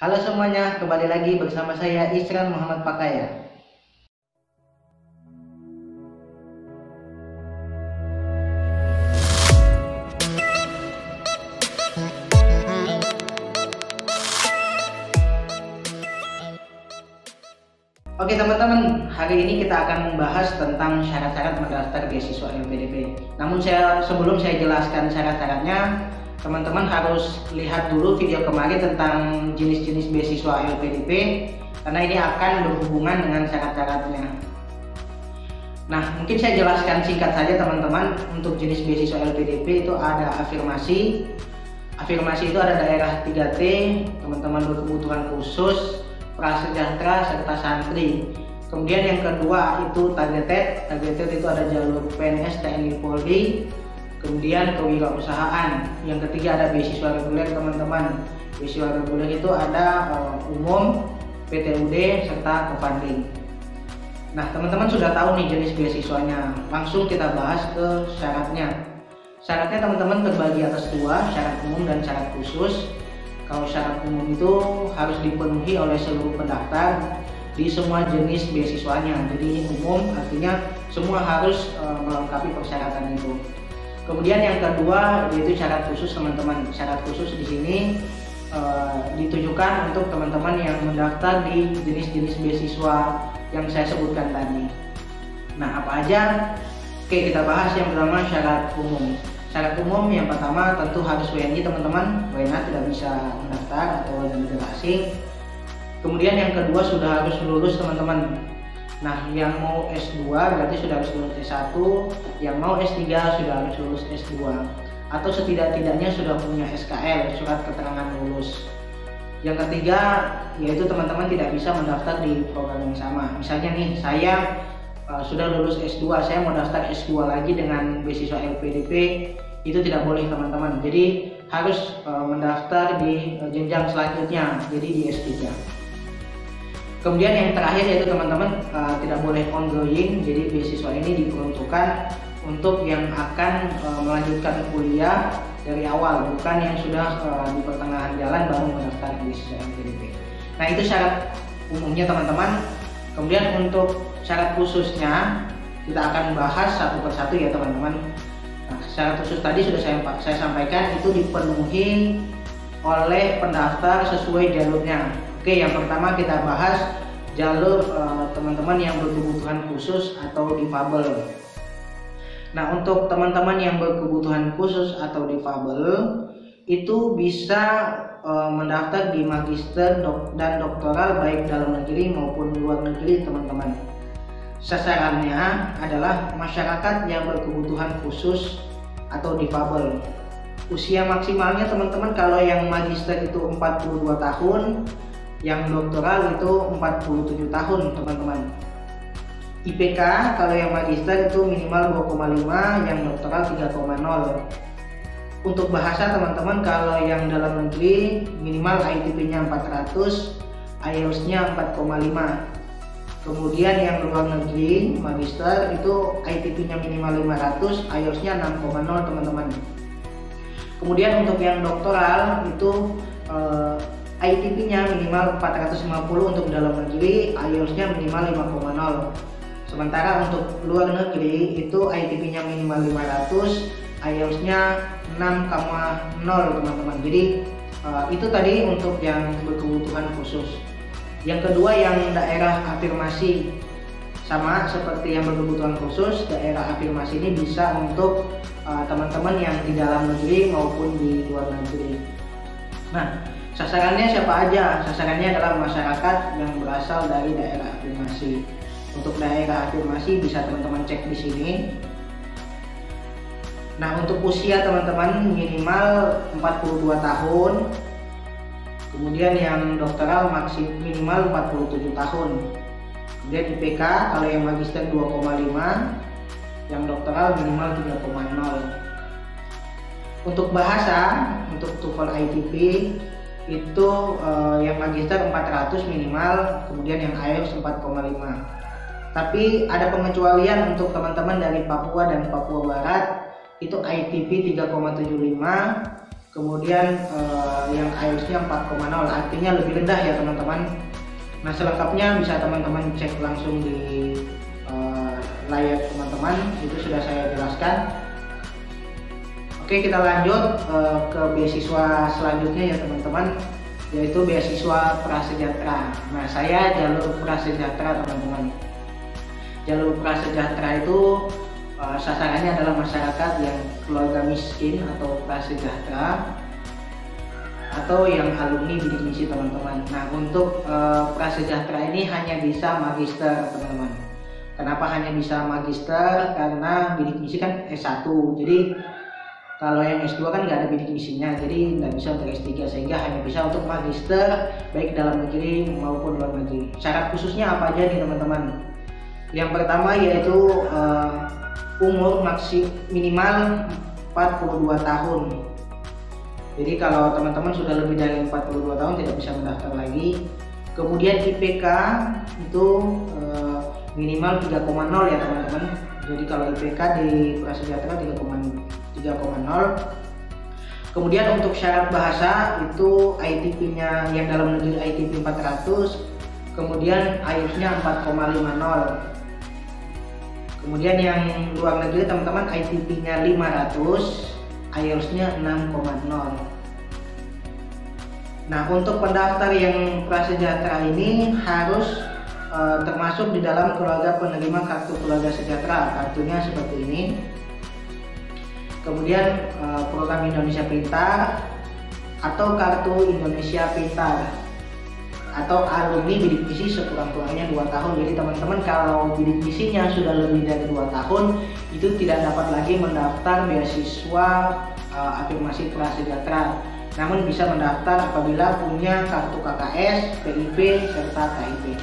Halo semuanya, kembali lagi bersama saya Isran Muhammad Pakaya. Oke teman-teman, hari ini kita akan membahas tentang syarat-syarat mendaftar beasiswa LPDP. Namun sebelum saya jelaskan syarat-syaratnya, teman-teman harus lihat dulu video kemarin tentang jenis-jenis beasiswa LPDP, karena ini akan berhubungan dengan syarat-syaratnya. Nah, mungkin saya jelaskan singkat saja teman-teman. Untuk jenis beasiswa LPDP itu ada afirmasi. Afirmasi itu ada daerah 3T, teman-teman berkebutuhan khusus, prasejahtera, serta santri. Kemudian yang kedua itu targeted. Targeted itu ada jalur PNS, TNI, Polri. Kemudian kewirausahaan. Yang ketiga ada beasiswa reguler teman-teman. Beasiswa reguler itu ada umum, PTUD, serta co-funding. Nah teman-teman sudah tahu nih jenis beasiswanya. Langsung kita bahas ke syaratnya. Syaratnya teman-teman terbagi atas dua, syarat umum dan syarat khusus. Kalau syarat umum itu harus dipenuhi oleh seluruh pendaftar di semua jenis beasiswanya. Jadi umum artinya semua harus melengkapi persyaratan itu. Kemudian yang kedua yaitu syarat khusus teman-teman. Syarat khusus di sini ditujukan untuk teman-teman yang mendaftar di jenis-jenis beasiswa yang saya sebutkan tadi. Nah apa aja? Oke, kita bahas yang pertama syarat umum. Syarat umum yang pertama tentu harus WNI teman-teman, WNA tidak bisa mendaftar atau warga negara asing. Kemudian yang kedua sudah harus lulus teman-teman. Nah yang mau S2 berarti sudah harus lulus S1, yang mau S3 sudah harus lulus S2, atau setidak-tidaknya sudah punya SKL, surat keterangan lulus. Yang ketiga yaitu teman-teman tidak bisa mendaftar di program yang sama. Misalnya nih saya sudah lulus S2, saya mau daftar S2 lagi dengan beasiswa LPDP, itu tidak boleh teman-teman. Jadi harus mendaftar di jenjang selanjutnya, jadi di S3. Kemudian yang terakhir yaitu teman-teman tidak boleh ongoing. Jadi beasiswa ini diperuntukkan untuk yang akan melanjutkan kuliah dari awal, bukan yang sudah di pertengahan jalan baru mendaftar di beasiswa LPDP. Nah itu syarat umumnya teman-teman. Kemudian untuk syarat khususnya kita akan bahas satu persatu ya teman-teman. Nah, syarat khusus tadi sudah saya sampaikan itu dipenuhi oleh pendaftar sesuai jalurnya. Oke, yang pertama kita bahas jalur teman-teman yang berkebutuhan khusus atau difabel. Nah untuk teman-teman yang berkebutuhan khusus atau difabel itu bisa mendaftar di magister dan doktoral baik dalam negeri maupun luar negeri teman-teman. Sasarannya adalah masyarakat yang berkebutuhan khusus atau difabel. Usia maksimalnya teman-teman kalau yang magister itu 42 tahun, yang doktoral itu 47 tahun teman-teman. IPK kalau yang magister itu minimal 2,5, yang doktoral 3,0. Untuk bahasa teman-teman kalau yang dalam negeri minimal ITP-nya 400, IELTS-nya 4,5. Kemudian yang luar negeri magister itu ITP-nya minimal 500, IELTS-nya 6,0 teman-teman. Kemudian untuk yang doktoral itu ITP-nya minimal 450 untuk dalam negeri, IELTS-nya minimal 5,0. Sementara untuk luar negeri itu ITP-nya minimal 500, IELTS-nya 6,0 teman-teman. Jadi itu tadi untuk yang berkebutuhan khusus. Yang kedua yang daerah afirmasi, sama seperti yang berkebutuhan khusus, daerah afirmasi ini bisa untuk teman-teman yang di dalam negeri maupun di luar negeri. Nah sasarannya siapa aja? Sasarannya adalah masyarakat yang berasal dari daerah afirmasi. Untuk daerah afirmasi bisa teman-teman cek di sini. Nah untuk usia teman-teman minimal 42 tahun. Kemudian yang doktoral minimal 47 tahun. Kemudian IPK kalau yang magister 2,5, yang doktoral minimal 3,0. Untuk bahasa, untuk TOEFL ITP itu yang magister 400 minimal, kemudian yang IELTS 4,5. Tapi ada pengecualian untuk teman-teman dari Papua dan Papua Barat, itu ITP 3,75, kemudian yang IELTS-nya 4,0, artinya lebih rendah ya teman-teman. Nah, selengkapnya bisa teman-teman cek langsung di layar teman-teman, itu sudah saya jelaskan. Oke, kita lanjut ke beasiswa selanjutnya ya teman-teman, yaitu beasiswa prasejahtera. Nah, saya jalur prasejahtera teman-teman. Jalur prasejahtera itu sasarannya adalah masyarakat yang keluarga miskin atau prasejahtera, atau yang alumni bidik misi teman-teman. Nah, untuk prasejahtera ini hanya bisa magister teman-teman. Kenapa hanya bisa magister? Karena bidik misi kan S1, jadi kalau yang S2 kan nggak ada bidik misinya, jadi nggak bisa untuk S3, sehingga hanya bisa untuk magister baik dalam negeri maupun luar negeri. Syarat khususnya apa aja nih teman-teman? Yang pertama yaitu umur minimal 42 tahun. Jadi kalau teman-teman sudah lebih dari 42 tahun tidak bisa mendaftar lagi. Kemudian IPK itu minimal 3,0 ya teman-teman. Jadi kalau IPK di prasejahtera 3,0. Kemudian untuk syarat bahasa itu ITP-nya yang dalam negeri ITP 400, kemudian IELTS-nya 4,50. Kemudian yang luar negeri teman-teman ITP-nya 500, IELTS-nya 6,0. Nah, untuk pendaftar yang prasejahtera ini harus termasuk di dalam keluarga penerima kartu keluarga sejahtera. Kartunya seperti ini. Kemudian program Indonesia Pintar atau kartu Indonesia Pintar, atau alumni bidik misi sekurang-kurangnya 2 tahun. Jadi teman-teman kalau bidik misinya sudah lebih dari 2 tahun itu tidak dapat lagi mendaftar beasiswa afirmasi prasejahtera, namun bisa mendaftar apabila punya kartu KKS, PIP, serta KIP.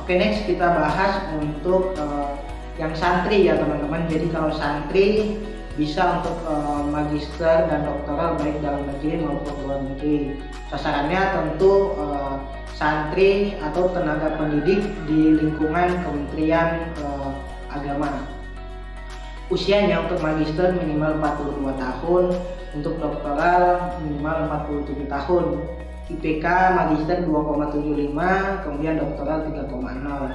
Oke, next kita bahas untuk yang santri ya teman-teman. Jadi kalau santri bisa untuk magister dan doktoral baik dalam negeri maupun luar negeri. Sasarannya tentu santri atau tenaga pendidik di lingkungan Kementerian Agama. Usianya untuk magister minimal 42 tahun, untuk doktoral minimal 47 tahun. IPK magister 2,75, kemudian doktoral 3,0.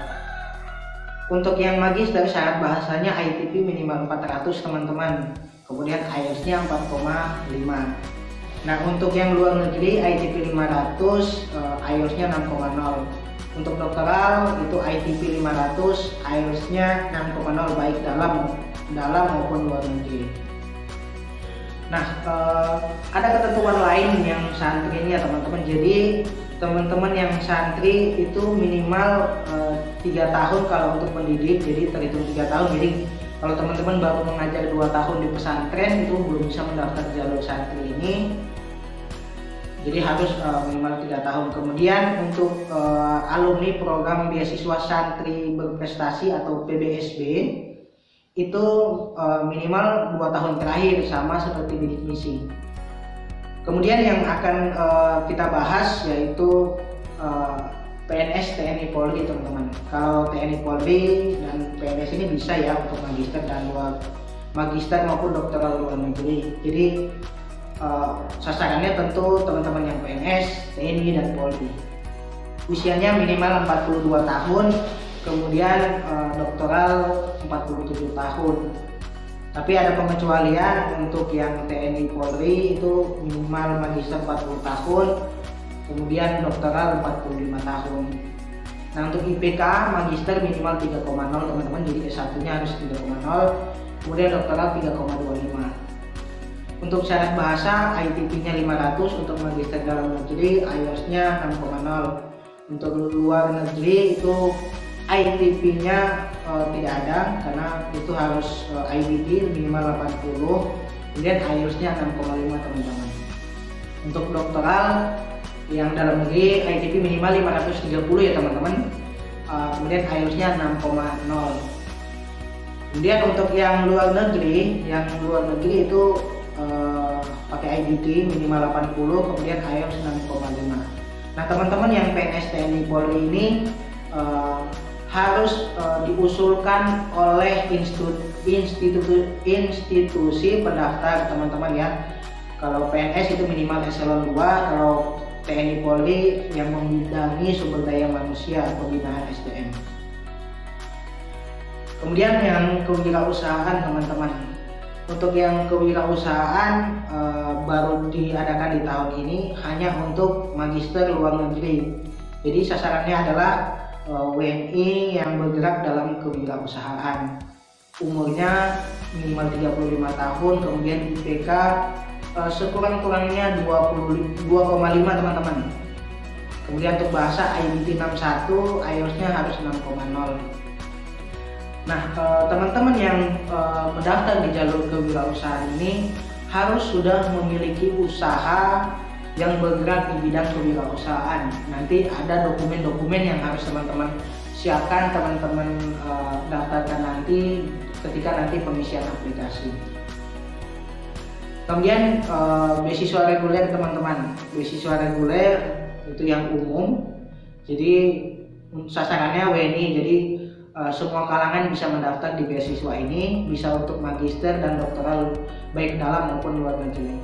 Untuk yang magister syarat bahasanya ITP minimal 400 teman-teman. Kemudian IELTS-nya 4,5. Nah, untuk yang luar negeri ITP 500, IELTS-nya 6,0. Untuk doktoral itu ITP 500, IELTS-nya 6,0 baik dalam maupun luar negeri. Nah, ada ketentuan lain yang santri ini ya teman-teman. Jadi teman-teman yang santri itu minimal 3 tahun kalau untuk pendidik, jadi terhitung 3 tahun. Jadi kalau teman-teman baru mengajar 2 tahun di pesantren itu belum bisa mendaftar jalur santri ini. Jadi harus minimal 3 tahun. Kemudian untuk alumni program beasiswa santri berprestasi atau PBSB itu minimal 2 tahun terakhir, sama seperti bidik misi. Kemudian yang akan kita bahas yaitu PNS TNI Polri teman-teman. Kalau TNI Polri dan PNS ini bisa ya untuk magister dan magister maupun doktoral luar negeri. Jadi sasarannya tentu teman-teman yang PNS, TNI dan Polri. Usianya minimal 42 tahun, kemudian doktoral 47 tahun. Tapi ada pengecualian untuk yang TNI Polri itu minimal magister 40 tahun, kemudian doktoral 45 tahun. Nah, untuk IPK magister minimal 3,0 teman-teman, jadi S1-nya harus 3,0, kemudian doktoral 3,25. Untuk syarat bahasa ITP-nya 500, untuk magister dalam negeri IELTS-nya 6,0. Untuk luar negeri itu ITP-nya tidak ada karena itu harus IBD minimal 80, kemudian IELTS-nya 6,5 teman-teman. Untuk doktoral yang dalam negeri ITP minimal 530 ya teman-teman, kemudian IELTS-nya 6,0. Kemudian untuk yang luar negeri itu pakai IBD minimal 80, kemudian IELTS 6,5. Nah, teman-teman yang PNS TNI Polri ini harus diusulkan oleh institusi pendaftar teman-teman ya. Kalau PNS itu minimal eselon 2, kalau TNI Polri yang membidangi sumber daya manusia, pembinaan SDM. Kemudian yang kewirausahaan teman-teman. Untuk yang kewirausahaan baru diadakan di tahun ini hanya untuk magister luar negeri. Jadi sasarannya adalah WNI yang bergerak dalam kewirausahaan. Umurnya minimal 35 tahun, kemudian IPK sekurang-kurangnya 2,5 teman-teman. Kemudian untuk bahasa IBT 61, IELTS-nya harus 6,0. Nah, teman-teman yang mendaftar di jalur kewirausahaan ini harus sudah memiliki usaha yang bergerak di bidang kewirausahaan. Nanti ada dokumen-dokumen yang harus teman-teman siapkan, teman-teman daftarkan nanti ketika nanti pengisian aplikasi. Kemudian beasiswa reguler teman-teman. Beasiswa reguler itu yang umum. Jadi sasarannya WNI. Jadi semua kalangan bisa mendaftar di beasiswa ini, bisa untuk magister dan doktoral baik dalam maupun luar negeri.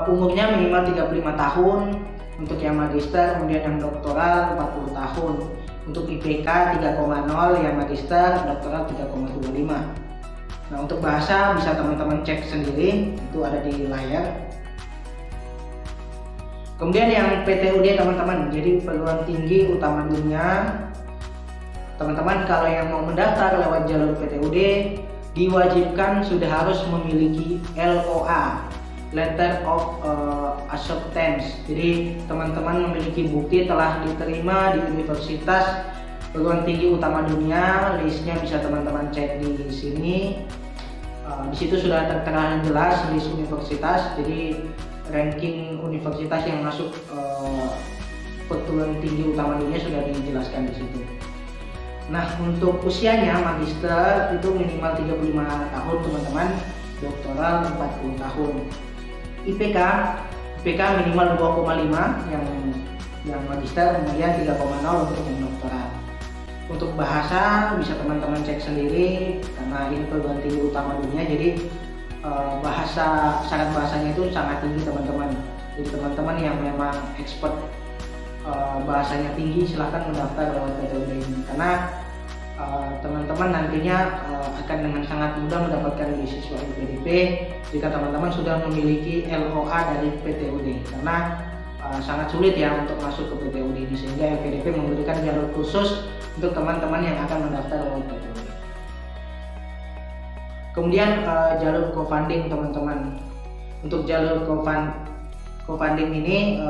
Umurnya minimal 35 tahun untuk yang magister, kemudian yang doktoral 40 tahun. Untuk IPK 3,0 yang magister, doktoral 3,25. Nah, untuk bahasa bisa teman-teman cek sendiri, itu ada di layar. Kemudian yang PTUD teman-teman, jadi perguruan tinggi utama dunia. Teman-teman kalau yang mau mendaftar lewat jalur PTUD diwajibkan sudah harus memiliki LOA, Letter of Acceptance. Jadi teman-teman memiliki bukti telah diterima di universitas perguruan tinggi utama dunia. Listnya bisa teman-teman cek di sini. Di situ sudah tertera jelas list universitas. Jadi ranking universitas yang masuk perguruan tinggi utama dunia sudah dijelaskan di situ. Nah, untuk usianya magister itu minimal 35 tahun teman-teman, doktoral 40 tahun. IPK minimal 2,5 yang magister, kemudian 3,0 untuk yang doktoral. Untuk bahasa bisa teman-teman cek sendiri karena ini perguruan tinggi utama dunia, jadi syarat bahasanya itu sangat tinggi teman-teman. Jadi teman-teman yang memang expert bahasanya tinggi silahkan mendaftar lewat PTUD ini, karena teman-teman nantinya akan dengan sangat mudah mendapatkan beasiswa LPDP jika teman-teman sudah memiliki LOA dari PTUD, karena sangat sulit ya untuk masuk ke PTUD ini, sehingga LPDP memberikan jalur khusus untuk teman-teman yang akan mendaftar lewat PTUD. Kemudian jalur co-funding teman-teman. Untuk jalur co-funding ini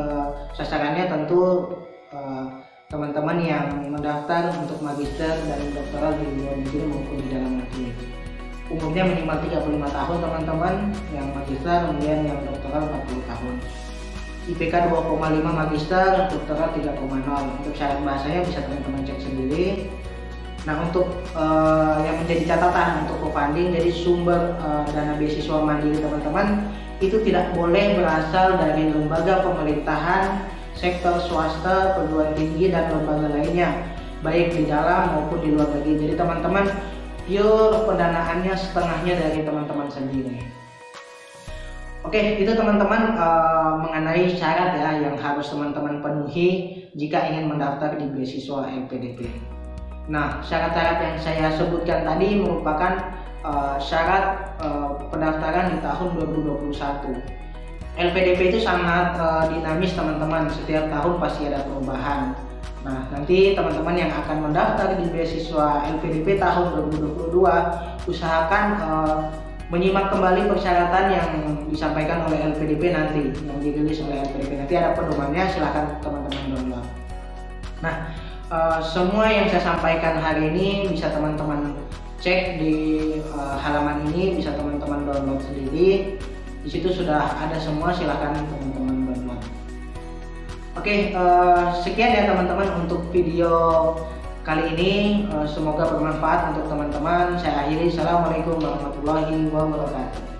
sasarannya tentu teman-teman yang mendaftar untuk magister dan doktoral di luar negeri maupun di dalam negeri. Umurnya minimal 35 tahun teman-teman yang magister, kemudian yang doktoral 40 tahun. IPK 2,5 magister, doktoral 3,0. Untuk syarat bahasanya bisa teman-teman cek sendiri. Nah, untuk yang menjadi catatan untuk co-funding, jadi sumber dana beasiswa mandiri teman-teman itu tidak boleh berasal dari lembaga pemerintahan, sektor swasta, perguruan tinggi, dan lembaga lainnya, baik di dalam maupun di luar negeri. Jadi teman-teman pure pendanaannya setengahnya dari teman-teman sendiri. Oke, itu teman-teman mengenai syarat ya yang harus teman-teman penuhi jika ingin mendaftar di beasiswa LPDP. Nah, syarat-syarat yang saya sebutkan tadi merupakan syarat pendaftaran di tahun 2021. LPDP itu sangat dinamis teman-teman, setiap tahun pasti ada perubahan. Nah, nanti teman-teman yang akan mendaftar di beasiswa LPDP tahun 2022 usahakan menyimak kembali persyaratan yang disampaikan oleh LPDP nanti, yang dirilis oleh LPDP. Nanti ada pedomannya, silahkan teman-teman download. Nah, semua yang saya sampaikan hari ini bisa teman-teman cek di halaman ini, bisa teman-teman download sendiri. Di situ sudah ada semua, silahkan teman-teman download. Oke, sekian ya teman-teman untuk video kali ini. Semoga bermanfaat untuk teman-teman. Saya akhiri. Assalamualaikum warahmatullahi wabarakatuh.